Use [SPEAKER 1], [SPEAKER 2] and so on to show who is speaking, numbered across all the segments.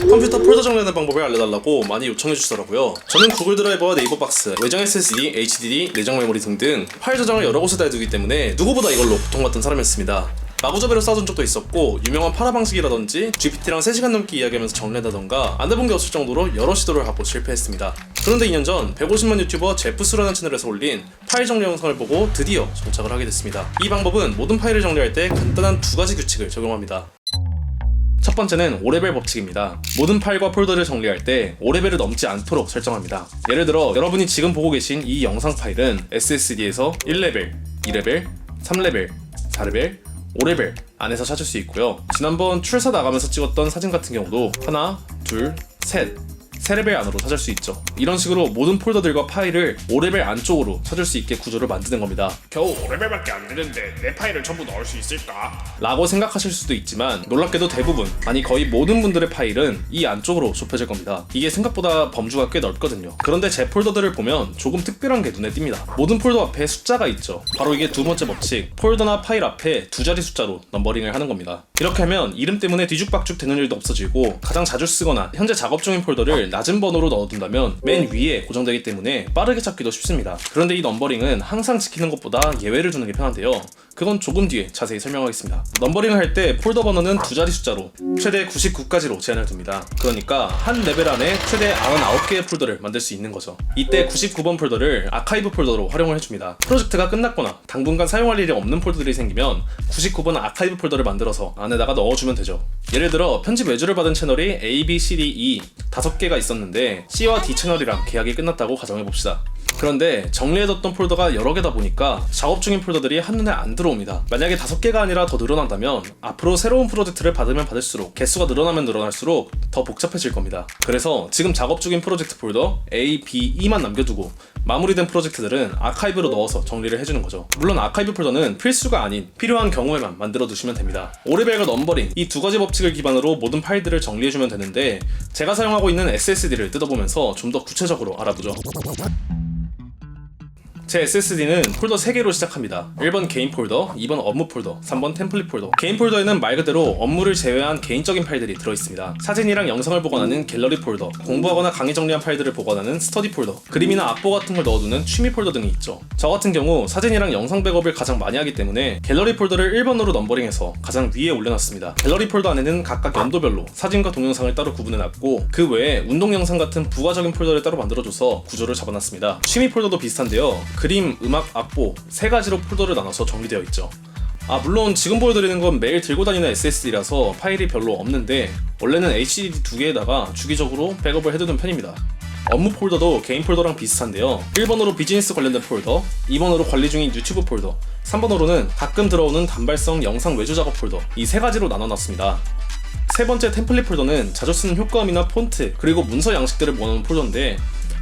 [SPEAKER 1] 컴퓨터 폴더 정리하는 방법을 알려달라고 많이 요청해주시더라고요. 저는 구글 드라이버와 네이버 박스, 외장 SSD, HDD, 내장 메모리 등등 파일 저장을 여러 곳에 다두기 때문에 누구보다 이걸로 고통받던 사람이었습니다. 마구잡이로 쌓아둔 적도 있었고, 유명한 파라 방식이라든지 GPT랑 3시간 넘게 이야기하면서 정리한다던가 안 해본 게 없을 정도로 여러 시도를 하고 실패했습니다. 그런데 2년 전 150만 유튜버 제프스라는 채널에서 올린 파일 정리 영상을 보고 드디어 정착을 하게 됐습니다. 이 방법은 모든 파일을 정리할 때 간단한 두 가지 규칙을 적용합니다. 첫 번째는 5레벨 법칙입니다. 모든 파일과 폴더를 정리할 때 5레벨을 넘지 않도록 설정합니다. 예를 들어 여러분이 지금 보고 계신 이 영상 파일은 SSD에서 1레벨, 2레벨, 3레벨, 4레벨, 5레벨 안에서 찾을 수 있고요. 지난번 출사 나가면서 찍었던 사진 같은 경우도 하나, 둘, 셋 3레벨 안으로 찾을 수 있죠. 이런 식으로 모든 폴더들과 파일을 5레벨 안쪽으로 찾을 수 있게 구조를 만드는 겁니다.
[SPEAKER 2] 겨우 5레벨밖에 안 되는데 내 파일을 전부 넣을 수 있을까?
[SPEAKER 1] 라고 생각하실 수도 있지만 놀랍게도 대부분, 아니 거의 모든 분들의 파일은 이 안쪽으로 좁혀질 겁니다. 이게 생각보다 범주가 꽤 넓거든요. 그런데 제 폴더들을 보면 조금 특별한 게 눈에 띕니다. 모든 폴더 앞에 숫자가 있죠. 바로 이게 두 번째 법칙, 폴더나 파일 앞에 두 자리 숫자로 넘버링을 하는 겁니다. 이렇게 하면 이름 때문에 뒤죽박죽 되는 일도 없어지고, 가장 자주 쓰거나 현재 작업 중인 폴더를 낮은 번호로 넣어둔다면 맨 위에 고정되기 때문에 빠르게 찾기도 쉽습니다. 그런데 이 넘버링은 항상 지키는 것보다 예외를 두는 게 편한데요. 그건 조금 뒤에 자세히 설명하겠습니다. 넘버링을 할 때 폴더 번호는 두 자리 숫자로 최대 99까지로 제한을 둡니다. 그러니까 한 레벨 안에 최대 99개의 폴더를 만들 수 있는 거죠. 이때 99번 폴더를 아카이브 폴더로 활용을 해줍니다. 프로젝트가 끝났거나 당분간 사용할 일이 없는 폴더들이 생기면 99번 아카이브 폴더를 만들어서 안에다가 넣어주면 되죠. 예를 들어 편집 외주를 받은 채널이 A, B, C, D, E 5개가 있었는데 C와 D 채널이랑 계약이 끝났다고 가정해봅시다. 그런데 정리해뒀던 폴더가 여러 개다 보니까 작업 중인 폴더들이 한눈에 안 들어옵니다. 만약에 5개가 아니라 더 늘어난다면 앞으로 새로운 프로젝트를 받으면 받을수록 개수가 늘어나면 늘어날수록 더 복잡해질 겁니다. 그래서 지금 작업 중인 프로젝트 폴더 A, B, E만 남겨두고 마무리된 프로젝트들은 아카이브로 넣어서 정리를 해주는 거죠. 물론 아카이브 폴더는 필수가 아닌 필요한 경우에만 만들어 두시면 됩니다. 5레벨과 넘버링, 이 두 가지 법칙을 기반으로 모든 파일들을 정리해주면 되는데, 제가 사용하고 있는 SSD를 뜯어보면서 좀 더 구체적으로 알아보죠. 제 SSD는 폴더 3개로 시작합니다. 1번 개인 폴더, 2번 업무 폴더, 3번 템플릿 폴더. 개인 폴더에는 말 그대로 업무를 제외한 개인적인 파일들이 들어있습니다. 사진이랑 영상을 보관하는 갤러리 폴더, 공부하거나 강의 정리한 파일들을 보관하는 스터디 폴더, 그림이나 악보 같은 걸 넣어두는 취미 폴더 등이 있죠. 저 같은 경우 사진이랑 영상 백업을 가장 많이 하기 때문에 갤러리 폴더를 1번으로 넘버링해서 가장 위에 올려놨습니다. 갤러리 폴더 안에는 각각 연도별로 사진과 동영상을 따로 구분해놨고, 그 외에 운동 영상 같은 부가적인 폴더를 따로 만들어줘서 구조를 잡아놨습니다. 취미 폴더도 비슷한데요. 그림, 음악, 악보 3가지로 폴더를 나눠서 정리되어 있죠. 물론 지금 보여드리는 건 매일 들고 다니는 SSD라서 파일이 별로 없는데, 원래는 HDD 2개에다가 주기적으로 백업을 해두는 편입니다. 업무 폴더도 개인 폴더랑 비슷한데요. 1번으로 비즈니스 관련된 폴더, 2번으로 관리 중인 유튜브 폴더, 3번으로는 가끔 들어오는 단발성 영상 외주 작업 폴더, 이 3가지로 나눠놨습니다. 세 번째 템플릿 폴더는 자주 쓰는 효과음이나 폰트, 그리고 문서 양식들을 모아놓은 폴더인데,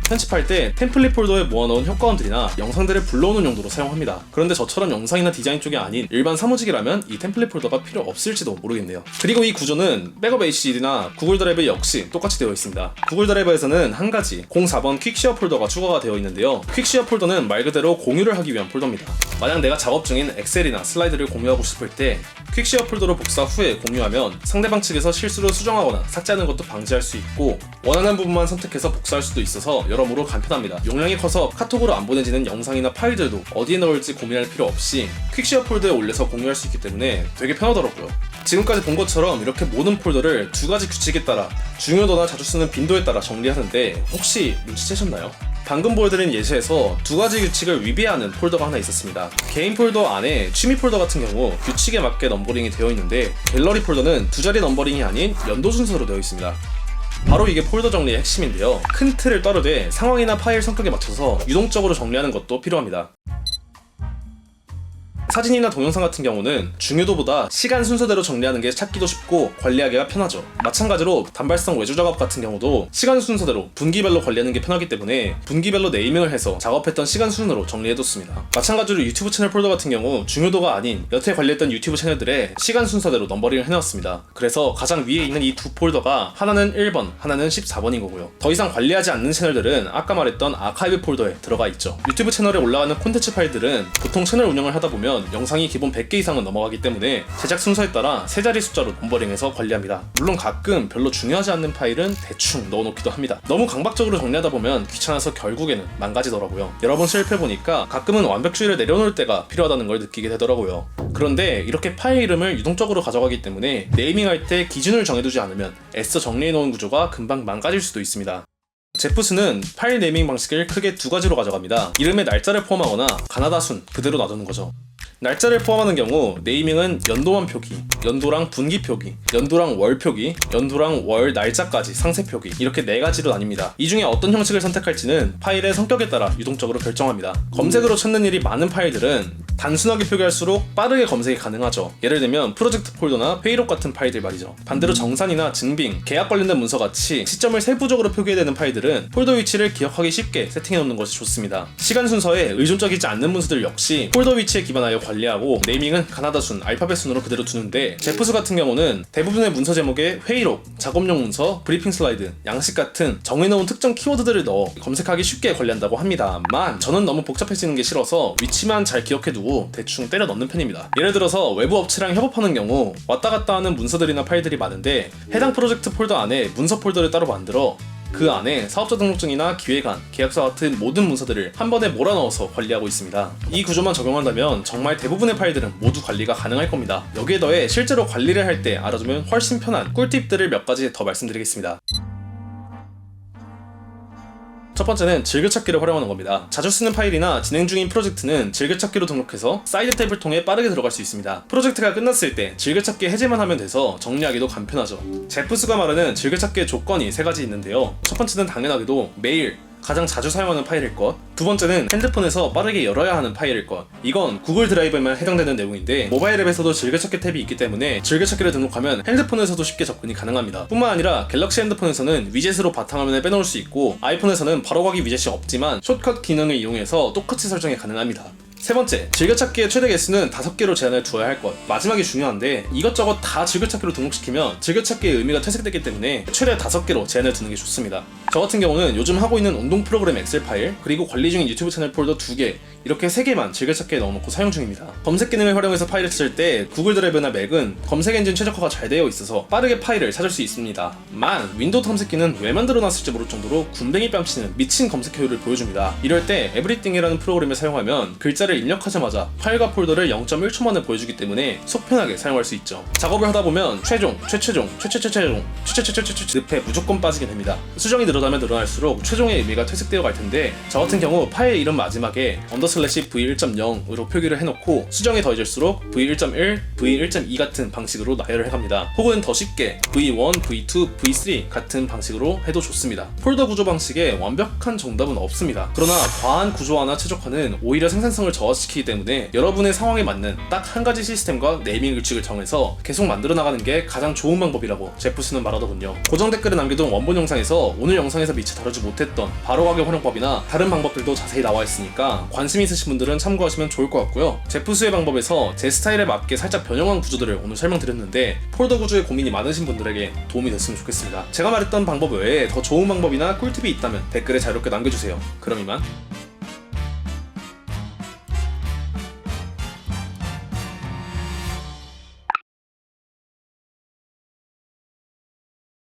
[SPEAKER 1] 편집할 때 템플릿 폴더에 모아놓은 효과음들이나 영상들을 불러오는 용도로 사용합니다. 그런데 저처럼 영상이나 디자인 쪽이 아닌 일반 사무직이라면 이 템플릿 폴더가 필요 없을지도 모르겠네요. 그리고 이 구조는 백업 HDD나 구글 드라이브 역시 똑같이 되어 있습니다. 구글 드라이브에서는 한 가지 04번 퀵시어 폴더가 추가가 되어 있는데요. 퀵시어 폴더는 말 그대로 공유를 하기 위한 폴더입니다. 만약 내가 작업 중인 엑셀이나 슬라이드를 공유하고 싶을 때 퀵시어 폴더로 복사 후에 공유하면 상대방 측에서 실수로 수정하거나 삭제하는 것도 방지할 수 있고, 원하는 부분만 선택해서 복사할 수도 있어서 여러모로 간편합니다. 용량이 커서 카톡으로 안 보내지는 영상이나 파일들도 어디에 넣을지 고민할 필요 없이 퀵시어 폴더에 올려서 공유할 수 있기 때문에 되게 편하더라고요. 지금까지 본 것처럼 이렇게 모든 폴더를 두 가지 규칙에 따라 중요도나 자주 쓰는 빈도에 따라 정리하는데, 혹시 눈치채셨나요? 방금 보여드린 예시에서 두 가지 규칙을 위배하는 폴더가 하나 있었습니다. 개인 폴더 안에 취미 폴더 같은 경우 규칙에 맞게 넘버링이 되어 있는데, 갤러리 폴더는 두 자리 넘버링이 아닌 연도 순서로 되어 있습니다. 바로 이게 폴더 정리의 핵심인데요. 큰 틀을 따르되 상황이나 파일 성격에 맞춰서 유동적으로 정리하는 것도 필요합니다. 사진이나 동영상 같은 경우는 중요도보다 시간 순서대로 정리하는 게 찾기도 쉽고 관리하기가 편하죠. 마찬가지로 단발성 외주 작업 같은 경우도 시간 순서대로 분기별로 관리하는 게 편하기 때문에 분기별로 네이밍을 해서 작업했던 시간 순으로 정리해뒀습니다. 마찬가지로 유튜브 채널 폴더 같은 경우 중요도가 아닌 여태 관리했던 유튜브 채널들의 시간 순서대로 넘버링을 해놨습니다. 그래서 가장 위에 있는 이 두 폴더가 하나는 1번, 하나는 14번인 거고요. 더 이상 관리하지 않는 채널들은 아까 말했던 아카이브 폴더에 들어가 있죠. 유튜브 채널에 올라가는 콘텐츠 파일들은 보통 채널 운영을 하다 보면 영상이 기본 100개 이상은 넘어가기 때문에 제작 순서에 따라 세 자리 숫자로 넘버링해서 관리합니다. 물론 가끔 별로 중요하지 않는 파일은 대충 넣어놓기도 합니다. 너무 강박적으로 정리하다 보면 귀찮아서 결국에는 망가지더라고요. 여러 번 실패해보니까 가끔은 완벽주의를 내려놓을 때가 필요하다는 걸 느끼게 되더라고요. 그런데 이렇게 파일 이름을 유동적으로 가져가기 때문에 네이밍할 때 기준을 정해두지 않으면 애써 정리해놓은 구조가 금방 망가질 수도 있습니다. 제프스는 파일 네이밍 방식을 크게 두 가지로 가져갑니다. 이름에 날짜를 포함하거나 가나다 순 그대로 놔두는 거죠. 날짜를 포함하는 경우 네이밍은 연도만 표기, 연도랑 분기 표기, 연도랑 월 표기, 연도랑 월 날짜까지 상세 표기 이렇게 네 가지로 나뉩니다. 이 중에 어떤 형식을 선택할지는 파일의 성격에 따라 유동적으로 결정합니다. 검색으로 찾는 일이 많은 파일들은 단순하게 표기할수록 빠르게 검색이 가능하죠. 예를 들면 프로젝트 폴더나 회의록 같은 파일들 말이죠. 반대로 정산이나 증빙, 계약 관련된 문서 같이 시점을 세부적으로 표기해야 되는 파일들은 폴더 위치를 기억하기 쉽게 세팅해 놓는 것이 좋습니다. 시간 순서에 의존적이지 않는 문서들 역시 폴더 위치에 기반하여 관리하고 네이밍은 가나다 순, 알파벳 순으로 그대로 두는데 제프스 같은 경우는 대부분의 문서 제목에 회의록, 작업용 문서, 브리핑 슬라이드, 양식 같은 정해놓은 특정 키워드들을 넣어 검색하기 쉽게 관리한다고 합니다만 저는 너무 복잡해지는 게 싫어서 위치만 잘 기억해두고 대충 때려 넣는 편입니다. 예를 들어서 외부 업체랑 협업하는 경우 왔다 갔다 하는 문서들이나 파일들이 많은데 해당 프로젝트 폴더 안에 문서 폴더를 따로 만들어 그 안에 사업자 등록증이나 기획안, 계약서 같은 모든 문서들을 한 번에 몰아넣어서 관리하고 있습니다. 이 구조만 적용한다면 정말 대부분의 파일들은 모두 관리가 가능할 겁니다. 여기에 더해 실제로 관리를 할 때 알아두면 훨씬 편한 꿀팁들을 몇 가지 더 말씀드리겠습니다. 첫 번째는 즐겨찾기를 활용하는 겁니다. 자주 쓰는 파일이나 진행 중인 프로젝트는 즐겨찾기로 등록해서 사이드 탭을 통해 빠르게 들어갈 수 있습니다. 프로젝트가 끝났을 때 즐겨찾기 해제만 하면 돼서 정리하기도 간편하죠. 제프스가 말하는 즐겨찾기의 조건이 세 가지 있는데요. 첫 번째는 당연하게도 메일, 가장 자주 사용하는 파일일 것. 두 번째는 핸드폰에서 빠르게 열어야 하는 파일일 것. 이건 구글 드라이브에만 해당되는 내용인데 모바일 앱에서도 즐겨찾기 탭이 있기 때문에 즐겨찾기를 등록하면 핸드폰에서도 쉽게 접근이 가능합니다. 뿐만 아니라 갤럭시 핸드폰에서는 위젯으로 바탕화면에 빼놓을 수 있고 아이폰에서는 바로 가기 위젯이 없지만 숏컷 기능을 이용해서 똑같이 설정이 가능합니다. 세 번째, 즐겨찾기의 최대 개수는 5개로 제한을 두어야 할 것. 마지막이 중요한데 이것저것 다 즐겨찾기로 등록시키면 즐겨찾기의 의미가 퇴색되기 때문에 최대 5개로 제한을 두는 게 좋습니다. 저 같은 경우는 요즘 하고 있는 운동 프로그램 엑셀 파일, 그리고 관리 중인 유튜브 채널 폴더 2개, 이렇게 3개만 즐겨찾기에 넣어놓고 사용 중입니다. 검색 기능을 활용해서 파일을 찾을 때 구글 드라이브나 맥은 검색 엔진 최적화가 잘 되어 있어서 빠르게 파일을 찾을 수 있습니다. 만 윈도우 탐색기는 왜 만들어놨을지 모를 정도로 군뱅이 뺨치는 미친 검색 효율을 보여줍니다. 이럴 때 에브리띵이라는 프로그램을 사용하면 글자를 입력하자마자 파일과 폴더를 0.1초 만에 보여주기 때문에 속 편하게 사용할 수 있죠. 작업을 하다 보면 최종, 최최종, 최최최최종, 최최최최최 늪에 무조건 빠지게 됩니다. 수정이 늘어나면 늘어날수록 최종의 의미가 퇴색되어 갈 텐데 저 같은 경우 파일 이름 마지막에 v1.0으로 표기를 해놓고 수정이 더해질수록 v1.1, v1.2 같은 방식으로 나열을 해갑니다. 혹은 더 쉽게 v1, v2, v3 같은 방식으로 해도 좋습니다. 폴더 구조 방식에 완벽한 정답은 없습니다. 그러나 과한 구조화나 최적화는 오히려 생산성을 저하시키기 때문에 여러분의 상황에 맞는 딱 한 가지 시스템과 네이밍 규칙을 정해서 계속 만들어 나가는 게 가장 좋은 방법이라고 제프스는 말하더군요. 고정 댓글에 남겨둔 원본 영상에서 오늘 영상에서 미처 다루지 못했던 바로가기 활용법이나 다른 방법들도 자세히 나와 있으니까 관심 있으신 분들은 참고하시면 좋을 것 같고요. 제프스의 방법에서 제 스타일에 맞게 살짝 변형한 구조들을 오늘 설명드렸는데 폴더 구조에 고민이 많으신 분들에게 도움이 됐으면 좋겠습니다. 제가 말했던 방법 외에 더 좋은 방법이나 꿀팁이 있다면 댓글에 자유롭게 남겨주세요. 그럼 이만.